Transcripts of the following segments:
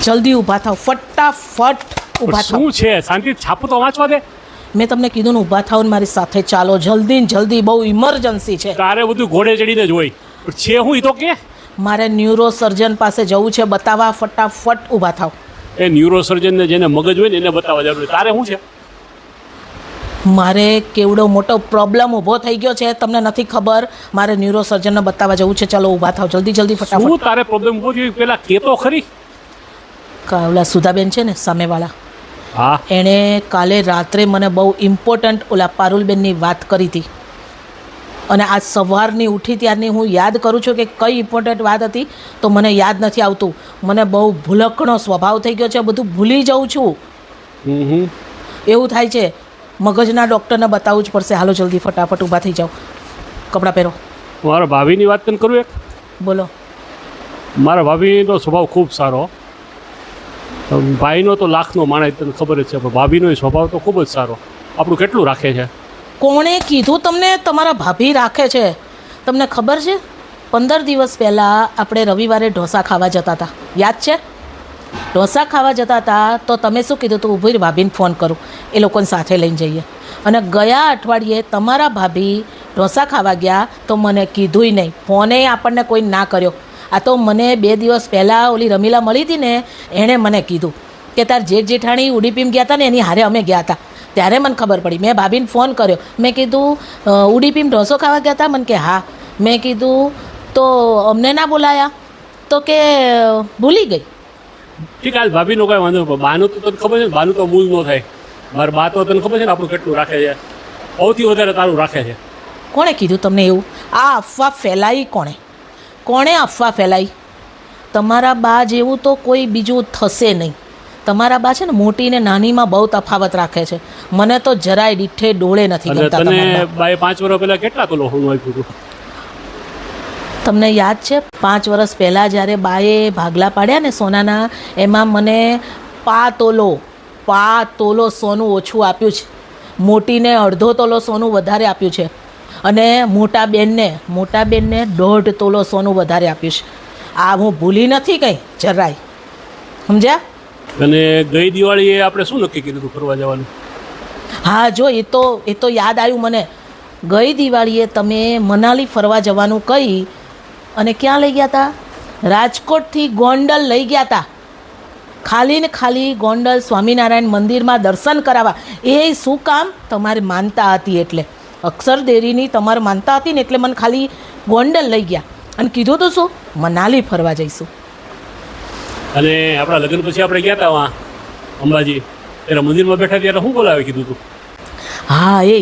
જલ્દી ઊભા થાવ, ફટાફટ ઊભા થાવ. શું છે? શાંતિ છાપું તો વાંચવા દે. મેં તમને કીધું ને ઊભા થાવ ને મારી સાથે ચાલો, જલ્દી ને જલ્દી, બહુ ઇમરજન્સી છે. તારે બધું ઘોડે ચડીને જ હોય. પણ છે હું ઈ તો કે. મારે ન્યુરો સર્જન પાસે જવું છે, બતાવવા. ફટાફટ ઊભા થાવ. એ ન્યુરો સર્જનને જેને મગજ હોય ને એને બતાવવા જરૂર. તારે શું છે? મારે કેવડો મોટો પ્રોબ્લેમ ઊભો થઈ ગયો છે, તમને નથી ખબર. મારે ન્યુરો સર્જનને બતાવવા જવું છે. ચલો ઊભા થાવ, જલ્દી જલ્દી, શું ફટાફટ. તારે પ્રોબ્લેમ ઉભો થયો પેલા કે તો ખરી. ઓલા સુધાબેન છે ને સામેવાળા, હા, એણે કાલે રાત્રે મને બહુ ઇમ્પોર્ટન્ટ ઓલા પારુલબેનની વાત કરી હતી, અને આજ સવારની ઉઠી ત્યારની હું યાદ કરું છું કે કઈ ઇમ્પોર્ટન્ટ વાત હતી, તો મને યાદ નથી આવતું. મને બહુ ભૂલકણો સ્વભાવ થઈ ગયો છે, બધું ભૂલી જાઉં છું. એવું થાય છે. મગજના ડૉક્ટરને બતાવવું જ પડશે. હાલો જલ્દી ફટાફટ ઊભા થઈ જાઓ, કપડાં પહેરો. મારા ભાભીની વાત તને કરું એક. બોલો. મારા ભાભીનો સ્વભાવ ખૂબ સારો. ભાઈનો તો લાખનો માણસ, તને ખબર જ છે, પણ ભાભીનો સ્વભાવ તો ખૂબ જ સારો. આપણું કેટલું રાખે છે. કોણે કીધું તમને તમારા ભાભી રાખે છે? તમને ખબર છે 15 દિવસ પહેલાં આપણે રવિવારે ઢોસા ખાવા જતા હતા, યાદ છે? ઢોસા ખાવા જતા હતા તો તમે શું કીધું હતું? ઊભી ભાભીને ફોન કરું, એ લોકોને સાથે લઈને જઈએ. અને ગયા અઠવાડિયે તમારા ભાભી ઢોસા ખાવા ગયા તો મને કીધુંય નહીં, ફોને આપણને કોઈ ના કર્યો. આ તો મને 2 દિવસ પહેલાં ઓલી રમીલા મળી હતી ને, એણે મને કીધું કે તાર જેઠ જેઠાણી ઉડીપીમ ગયા હતા ને, એની હારે અમે ગયા હતા. ત્યારે મને ખબર પડી. મેં ભાભીને ફોન કર્યો, મેં કીધું ઉડીપીમ ઢોસો ખાવા ગયા હતા? મને કે હા. મેં કીધું તો અમને ના બોલાયા? તો કે ભૂલી ગઈ. ઠીક, હાલ ભાભીનો કાંઈ વાંધો નહીં. બાનું તો તને ખબર છે ને, બાનું તો મૂળ ન થાય. મારા બા તો તને ખબર છે ને આપણું કેટલું રાખે છે, સૌથી વધારે તારું રાખે છે. કોણે કીધું તમને એવું? આ અફવા ફેલાઈ કોણે? કોણે અફવા ફેલાઈ? તમારા બા જેવું તો કોઈ બીજું થશે નહીં. તમારા બા છે ને મોટી ને નાનીમાં બહુ તફાવત રાખે છે. મને તો જરાય દીઠે ડોળે નથી ગમતા. તને બાએ 5 વર્ષ પહેલા કેટલા તોલો સોનું આપ્યું હતું? તમને યાદ છે 5 વર્ષ પહેલાં જ્યારે બાએ ભાગલા પાડ્યા ને સોનાના, એમાં મને 5 તોલો સોનું ઓછું આપ્યું છે. મોટીને 1/2 તોલો સોનું વધારે આપ્યું છે, અને મોટા બેનને 1/2 તોલો સોનું વધારે આપ્યું છે. આ હું ભૂલી નથી કંઈ જરાય, સમજ્યા? અને ગઈ દિવાળીએ આપણે શું નક્કી કીધું હતું ફરવા જવાનું? હા જો, એ તો યાદ આવ્યું મને. ગઈ દિવાળીએ તમે મનાલી ફરવા જવાનું કહી અને ક્યાં લઈ ગયા હતા? રાજકોટથી ગોંડલ લઈ ગયા હતા. ખાલી ને ખાલી ગોંડલ સ્વામિનારાયણ મંદિરમાં દર્શન કરાવવા. એ શું કામ? તમારે માનતા હતી એટલે, અક્ષરદેરીની તમારે માનતા હતી ને એટલે મને ખાલી ગોંડલ લઈ ગયા અને કીધું તો શું, મનાલી ફરવા જઈશું. અને આપણા લગ્ન પછી આપણે ગયા હતા વાં અંબાજી, ત્યારે મંદિરમાં બેઠા ત્યારે શું બોલાવે કીધું હતું? હા, એ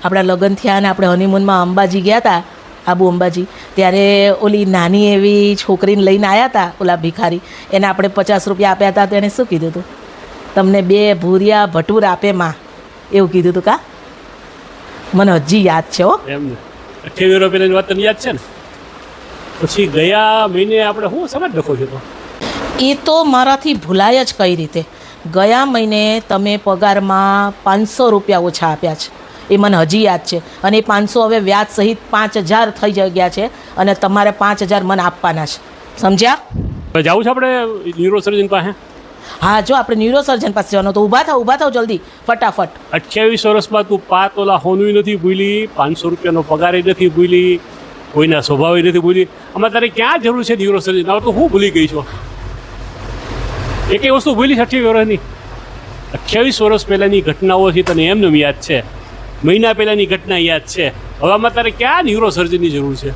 આપણા લગ્ન થયા ને આપણે હનીમૂનમાં અંબાજી ગયા હતા, આબુ અંબાજી. ત્યારે ઓલી નાની એવી છોકરીને લઈને આવ્યા હતા, ઓલા ભિખારી, એને આપણે 50 રૂપિયા આપ્યા હતા. તો એણે શું કીધું હતું? તમને 2 ભૂરિયા ભટુર આપે માં, એવું કીધું હતું. કા મને હજી યાદ છે હો. એમ ને 28 વર્ષ પહેલાની વાત તને યાદ છે ને? પછી ગયા મહિને આપણે શું સમજ લખો છો? તો એ તો મારાથી ભૂલાય જ કઈ રીતે. ગયા મહિને તમે પગારમાં 500 રૂપિયા ઓછા આપ્યા છે, એ મને હજી યાદ છે. અને એ 500 હવે વ્યાજ સહિત 5000 થઈ ગયા છે, અને તમારે 5000 મને આપવાના છે, સમજ્યા? જવું છે આપણે ન્યુરો સર્જન પાસે? હા જો, આપણે ન્યુરો સર્જન પાસે જવાનું તો ઊભા થાવ જલ્દી, ફટાફટ. 28 વર્ષમાં તું 5 તોલા સોનું નથી ભૂલી, 500 રૂપિયાનો પગાર નથી ભૂલી, કોઈના સ્વભાવ નથી ભૂલી. આમાં તારે ક્યાં જરૂર છે ન્યુરો સર્જન? હવે તો હું ભૂલી ગઈ છું. એકે વસ્તુ ભૂલી 28 વર્ષની? 28 વર્ષ પહેલાંની ઘટનાઓ છે તને એમને યાદ છે, મહિના પહેલાંની ઘટના યાદ છે. હવે આમાં તારે ક્યાં ન્યુરો સર્જનની જરૂર છે?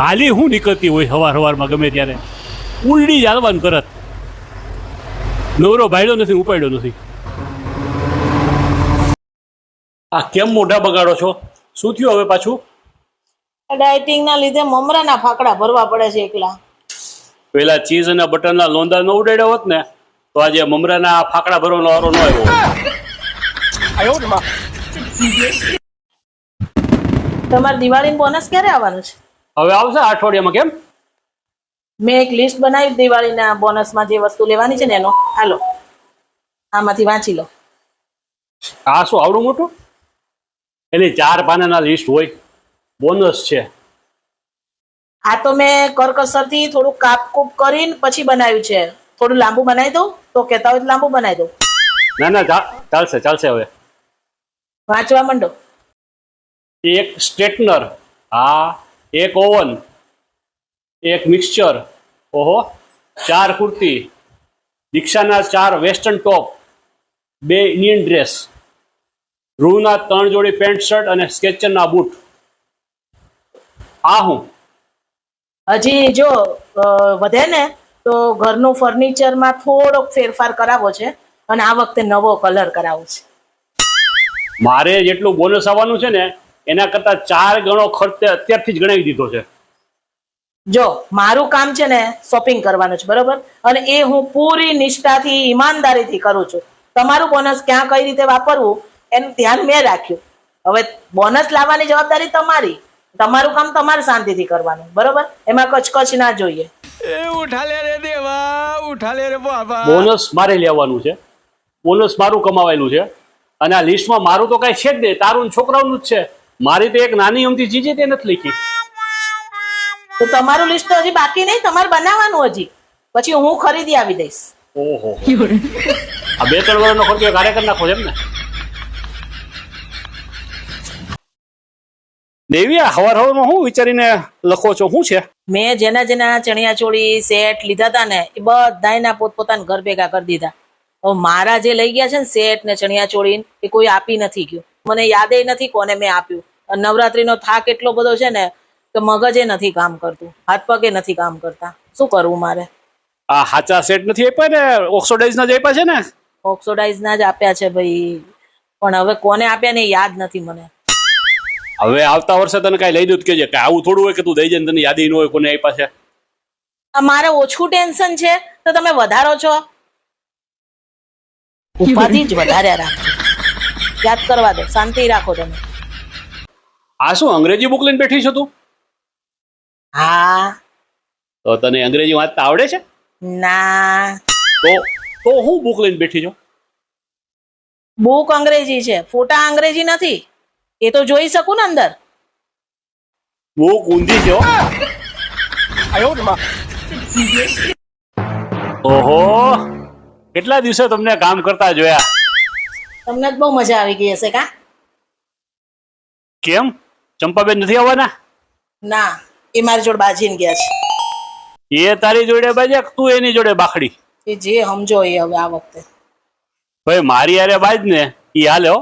હાલી હું નીકળતી હોય સવારમાં ગમે ત્યારે ઉલડી જ હાલવાનું કરત. નવરો ભાડ્યો નથી, ઉપાડ્યો નથી. આ કેમ મોઢા બગાડો છો? શું થયું હવે પાછું? ડાયટિંગના લીધે મમરાના ફાકડા ભરવા પડે છે એકલા. પેલા ચીઝ અને બટરના લોંદા ન ઉડાડ્યા હોત ને તો આજે મમરાના ફાકડા ભરવાનો વારો ન આવ્યો. તમારે દિવાળીનું બોનસ ક્યારે આવવાનું છે? હવે આવશે અઠવાડિયામાં. કેમ? મેં એક લિસ્ટ બનાવી દિવાળીના બોનસમાં જે વસ્તુ લેવાની છે ને એનો. હાલો, આમાંથી વાંચી લો. આ શું આવડું મોટું? એની 4 પાનાના લિસ્ટ હોય, બોનસ છે. આ તો મેં કરકસરથી થોડું કાપકૂપ કરીને પછી બનાવ્યું છે, થોડું લાંબુ બનાવી દઉં? તો કહેતા હોય તો લાંબુ બનાવી દઉં. ના ના ચાલશે ચાલશે. હવે વાંચવા માંડો. એક સ્ટ્રેટનર, હા, એક ઓવન, એક મિક્સચર, ઓહો, 4 કુર્તી, દીક્ષાના 4 વેસ્ટર્ન ટોપ, 2 ઇન્ડિયન ડ્રેસ, રૂના 3 જોડી પેન્ટ શર્ટ અને સ્કેચરના બૂટ. આ હું હજી જો વધે ને તો ઘરનું ફર્નિચરમાં થોડોક ફેરફાર કરાવવો છે અને આ વખતે નવો કલર કરાવવો છે. મારે જેટલું બોનસ આવવાનું છે ને એના કરતા 4 ગણો ખર્ચ અત્યારથી જ ગણાવી દીધો છે. જો મારું કામ છે ને શોપિંગ કરવાનું છે, બરોબર, અને એ હું પૂરી નિષ્ઠાથી ઈમાનદારીથી કરું છું. તમારું બોનસ ક્યાં કઈ રીતે વાપરવું એનું ધ્યાન મેં રાખ્યું. હવે બોનસ લાવવાની જવાબદારી તમારી. તમારું કામ તમારે શાંતિથી કરવાનું, બરોબર, એમાં કચકચ ના જોઈએ. ઉઠા લે રે દેવા, ઉઠા લે રે બાબા. બોનસ મારે લેવાનું છે, બોનસ મારું કમાવેલું છે, અને આ લિસ્ટમાં મારું તો કઈ છે જ નહીં, તારું ને છોકરાઓનું જ છે. મારી તો એક નાની અમથી ચીજ તે નથી લખી. તો તમારું લિસ્ટ તો હજી બાકી નહીં, તમારે બનાવવાનું હજી, પછી હું ખરીદી આવી દઈશ. ઓહો, આ 2-3 વર્ષનો ખર્ચો કાર્યકર નાખો છે એમ ને? દેવી, આ હવારમાં હું વિચારીને લખો છો? શું છે? મેં જેના જેના ચણિયા ચોળી સેટ લીધા હતા ને એ બધાના પોતપોતાના ઘર ભેગા કરી દીધા. હવે મારા જે લઈ ગયા છે ને સેટ ને ચણિયા ચોળી એ કોઈ આપી નથી ગયું. મને યાદે નથી કોને મેં આપ્યું. નવરાત્રીનો થાક એટલો બધો છે ને કે મગજે નથી કામ કરતું, હાથ પગે નથી કામ કરતા. શું કરવું મારે? આ હાચા સેટ નથી આપ્યા ને, ઓક્સોડાઇઝ ના જ આપ્યા છે ને? ઓક્સોડાઇઝ ના જ આપ્યા છે ભાઈ, પણ હવે કોને આપ્યા ને યાદ નથી મને. હવે આવતા વર્ષે તને કઈ લઈ દઉં કે આવું થોડું હોય કે તું દઈ જાય તને યાદી ન હોય કોને આપ્યા છે. મારે ઓછું ટેન્શન છે તો તમે વધારો છો. ઉપાધિ જ વધારે રાખજો. યાદ કરવા દો, શાંતિ રાખો તમે. આ શું અંગ્રેજી બુક લઈને બેઠી છો તું? હા. તો તને અંગ્રેજી વાંચતા આવડે છે? ના. તો હું બુક લઈને બેઠી છું? બુક અંગ્રેજી છે, ફોટા અંગ્રેજી નથી. એ તો જોઈ શકું ને અંદર. બુક ઊંધી છે. ઓહો, કેટલા દિવસે તમને કામ કરતા જોયા. તમને જ બહુ મજા આવી ગઈ હશે કા? કેમ, ચંપાબેન નથી આવવાના? ના, એ મારી જોડે બાજીને ગયા છે. એ તારી જોડે બાજે, તું એની જોડે બાખડી? એ જે સમજો એ હવે આ વખતે. ભાઈ મારી યારે બાજ ને એ હાલે હો,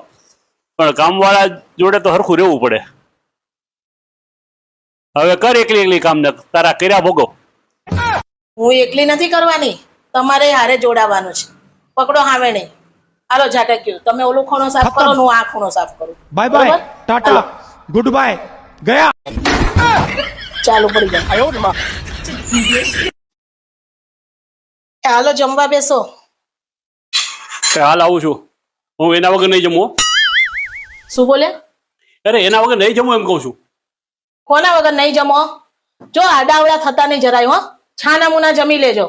પણ કામવાળા જોડે તો હરખું રહેવું પડે. હવે કર એકલી એકલી કામ ને તારા કર્યા ભોગો. હું એકલી નથી કરવાની, તમારે હારે જોડાવાનું છે. પકડો હાવે નહીં. હાલો ઝાટક્યું, તમે ઓલું ખૂણો સાફ કરો, હું આ ખૂણો સાફ કરું. Bye bye, Tata, good bye, ગયા. ચાલુ પડી જાય. હાલો જમવા બેસો. હાલ આવું છું. હું એના વગર નહીં જમું. શું બોલે? અરે એના વગર નહીં જમું એમ કઉ છું. કોના વગર નહીં જમો? જો આડાવડા થતા નહીં જરાય હો. છાના મુના જમી લેજો.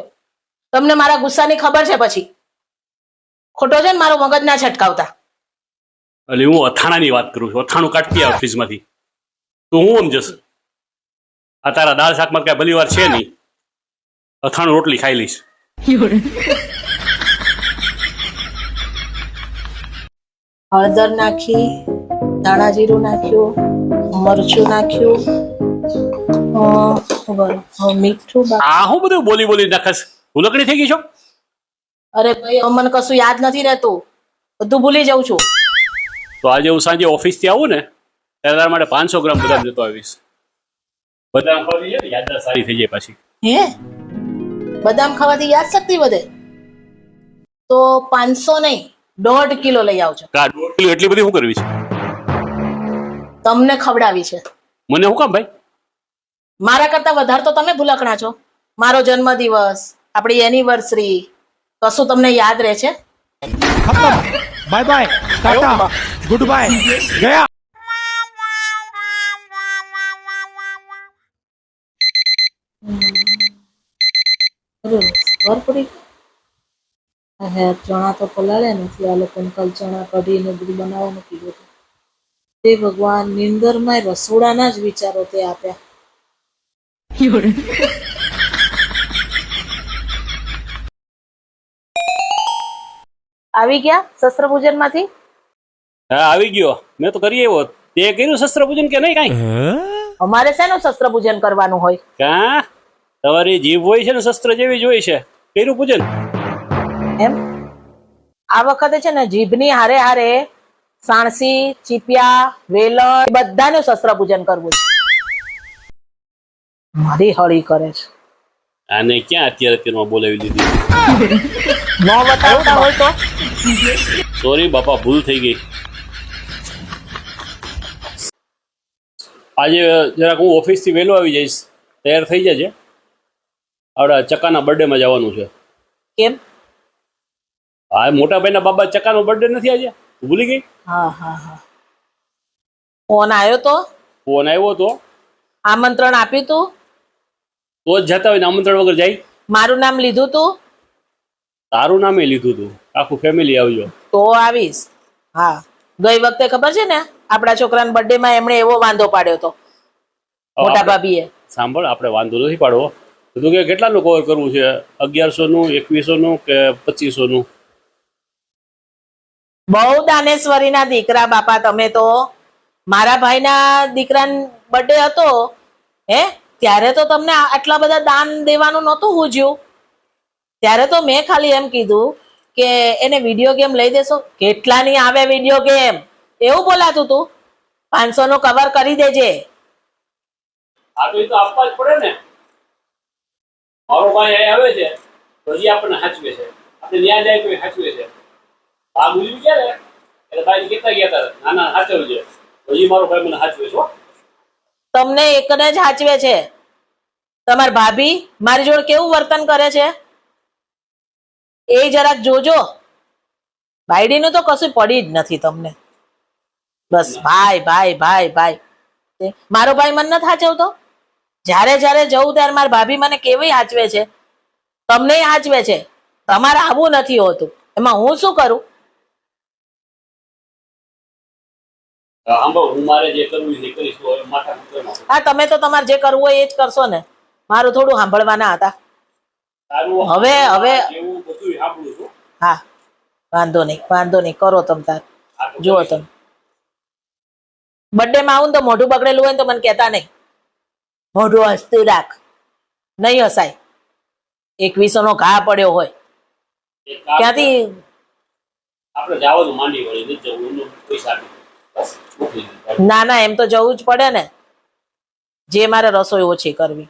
તમને મારા ગુસ્સાની ખબર છે પછી. ખોટો છે ને મારો મગજ ના છટકાવતા. એટલે હું અથાણાની વાત કરું છું. અથાણું કાઢતી આવ ફ્રીજમાંથી. તું હું સમજસ? આ તારા દાળ શાકમાં કઈ ભલી વાર છે નહીં. અથાણું રોટલી ખાઈ લઈશ. હળદર નાખી, ધાણા જીરું નાખ્યું, મરચું નાખ્યું, મીઠું. આ હું બધું બોલી બોલી નાખસ? ભૂલકડી થઈ ગઈ છો? અરે ભાઈ મને કશું યાદ નથી રહેતું, બધું ભૂલી જાઉં છું. તો આજે હું સાંજે ઓફિસ થી આવું ને ત્યારે તારા માટે 500 ગ્રામ બદામ લેતો આવીશ. બદામ ખાવાથી છે ને યાદદાસ્ત સારી થઈ જાય પાછી. હે, બદામ ખાવાથી યાદ શક્તિ વધે? તો 500 નહીં, 1.5 કિલો લઈ આવજો. 1.5 કિલો એટલી બધી શું કરવી છે? તમને ખવડાવી છે. મને શું કામ ભાઈ? મારા કરતા વધારે તો તમે ભૂલકણા છો. મારો જન્મદિવસ, આપણી એનિવર્સરી, કશું તમને યાદ રહે છે? ખતમ, bye bye, Tata, good bye, ગયા. ચણા તો પલાળે નથી, આ લોકોને કાલ ચણા કઢીને બધું બનાવવાનું કીધું હતું. તે ભગવાન, નિંદરમાં રસોડાના જ વિચારો તે આપ્યા. આવી ગયા શસ્ત્ર પૂજન માંથી? હા આવી ગયો, મેં તો કરી આવ્યો. તે કર્યું શસ્ત્ર પૂજન કે નહીં કાંઈ? અમારે શેનું શસ્ત્ર પૂજન કરવાનું હોય? કા તમારી જીભ હોય છે ને શસ્ત્ર જેવી જ હોય છે. કર્યું પૂજન? એમ આ વખતે છે ને જીભની હારે હારે સાણસી, ચીપિયા, વેલણ બધાનું શસ્ત્ર પૂજન કરવું છે. મારી હળી કરે છે. આને ક્યાં અત્યારે બોલાવી લીધી? ન બતાવતા હોય તો સોરી બાપા, ભૂલ થઈ ગઈ. આજે જરાક હું ઓફિસ થી વહેલો આવી જઈશ, તૈયાર થઈ જજે. આવડા ચકાના બર્થડે માં જવાનું છે. કેમ? હા, મોટા ભાઈના બાબા ચકાનો બર્થડે નથી આજે? ભૂલી ગઈ? હા હા હા. ફોન આવ્યો તો? ફોન આવ્યો તો આમંત્રણ આપ્યું તું? તો જ જતા હોય ને, આમંત્રણ વગર જાય? મારું નામ લીધું તું? તારું નામે લીધું તું. આખું ફેમિલી આવજો. તો આવીશ. હા, ગઈ વખતે ખબર છે ને આપણા છોકરાના બર્થડે માં એમણે એવો વાંધો પાડ્યો તો મોટા ભાભીએ. સાંભળ, આપણે વાંધો નથી પાડવો. તું કે કેટલાનું કવર કરવું છે? 1100 નું, 2100 નું કે 2500 નું? બહુ દાનેશ્વરીના દીકરા બાપા તમે તો. મારા ભાઈના દીકરાનો બર્થડે હતો હે, ત્યારે તો તમને આટલા બધા દાન દેવાનું નહોતું હુજ્યું. ત્યારે તો મેં ખાલી એમ કીધું કે એને વિડીયો ગેમ લઈ દેશો. કેટલાની આવે વિડીયો ગેમ? એવું બોલાતું તું. 500 નું કવર કરી દેજે. આ તો એ તો આપવા જ પડે ને. મારો ભાઈ અહીં આવે છે તો હજી આપણને સાચવે છે, આપણે ત્યાં જાય તો સાચવે છે. આ ગુજરી ગયા ને એટલે ભાઈ કેટલા ગયા હતા, નાના સાચવજે. હજી મારો ભાઈ મને સાચવે છે. તમને એકને જ સાચવે છે. તમાર ભાભી મારી જોડે કેવું વર્તન કરે છે એ જરાક જોજો. બાયડીનું તો કશું પડી જ નથી તમને. બસ ભાઈ ભાઈ ભાઈ ભાઈ. મારો ભાઈ મને નથી સાચવતો. જ્યારે જ્યારે જવું ત્યારે મારી ભાભી મને કેવી સાચવે છે. તમને સાચવે છે. તમારે આવું નથી હોતું. એમાં હું શું કરું? હું મારે જે કરવું એ કરીશ. માથા હા, તમે તો તમારે જે કરવું હોય એ જ કરશો ને. મારું થોડું સાંભળવાના હતા. હવે એવું બધું સાંભળું છું. હા, વાંધો નહીં કરો તમે તાર. જુઓ તમે બર્થડે માં આવું ને તો મોઢું બગડેલું હોય ને તો મને કહેતા નહીં. મોઢું હસતું રાખ. નહીં હસાય. 2100 નો ઘા પડ્યો હોય ક્યાંથી? આપણે જવાનું માંડી વળી નથી જવું, પૈસા ના ના, એમ તો જવું જ પડે ને. જે મારે રસોઈ ઓછી કરવી.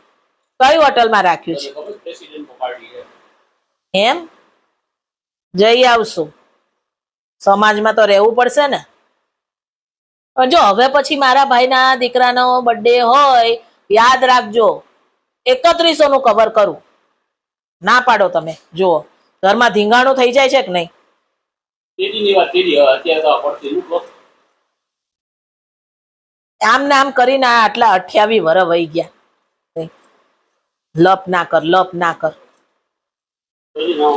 કઈ હોટલમાં રાખ્યું છે? પ્રેસિડેન્ટ પાર્ટી છે. એમ જઈ આવશું. સમાજમાં તો રહેવું પડશે ને. પણ જો હવે પછી મારા ભાઈના દીકરાનો બર્થડે હોય, યાદ રાખજો 3100 નું કવર કરું. ના પાડો તમે. જુઓ ઘરમાં ધીંગાણું થઈ જાય છે કે નહીં? તેજીની વાત તેજી. અત્યારે તો પડતી મૂકો. આમ ને આમ કરીને આટલા 28 વર્ષ વહી ગયા. લપ ના કર. પછી ના